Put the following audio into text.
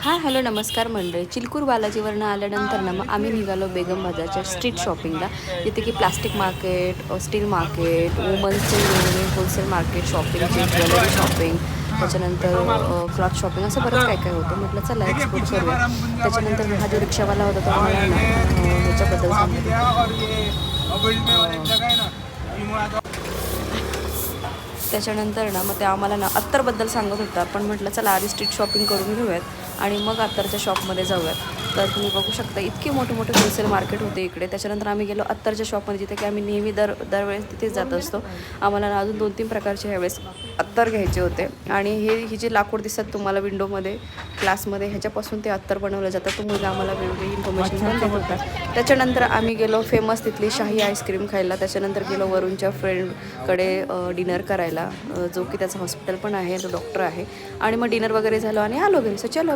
Hi hello नमस्कार मंडळी. चिलकूर बालाजीवरनं आल्यानंतर ना मग आम्ही निघालो बेगम बाजारच्या स्ट्रीट शॉपिंगला, जिथे की प्लास्टिक मार्केट, स्टील मार्केट, वुमन्सचे वेगवेगळे होलसेल मार्केट, शॉपिंगचे ज्वेलरी शॉपिंग, त्याच्यानंतर क्लॉथ शॉपिंग, असं बरंच काय काय होतं. म्हटलं चला एक्सप्लोर करूया. त्याच्यानंतर हा जो रिक्षावाला होता तो आम्हाला ना ह्याच्याबद्दल सांगत होता. त्याच्यानंतर ना मग ते आम्हाला ना अत्तरबद्दल सांगत होता. पण म्हटलं चला आधी स्ट्रीट शॉपिंग करून घेऊयात आणि मग अत्तरच्या शॉपमध्ये जाऊयात. तर तुम्ही बघू शकता इतके मोठे मोठे होलसेल मार्केट होते इकडे. त्याच्यानंतर आम्ही गेलो अत्तरच्या शॉपमध्ये, जिथे की आम्ही नेहमी दरवेळेस तिथेच जात असतो. आम्हाला ना अजून 2-3 प्रकारचे ह्यावेळेस अत्तर घ्यायचे होते. आणि ही जे लाकूड दिसत तुम्हाला विंडोमध्ये ग्लासमध्ये, ह्याच्यापासून ते अत्तर बनवलं जातं. तो मुलगा आम्हाला वेगवेगळी इन्फॉर्मेशन पण देत होता. त्याच्यानंतर आम्ही गेलो फेमस तिथली शाही आईस्क्रीम खायला. त्याच्यानंतर गेलो वरुणच्या फ्रेंडकडे डिनर करायला, जो की त्याचं हॉस्पिटल पण आहे, तो डॉक्टर आहे. आणि मग डिनर वगैरे झालं आणि आलो घरी. सो चलो.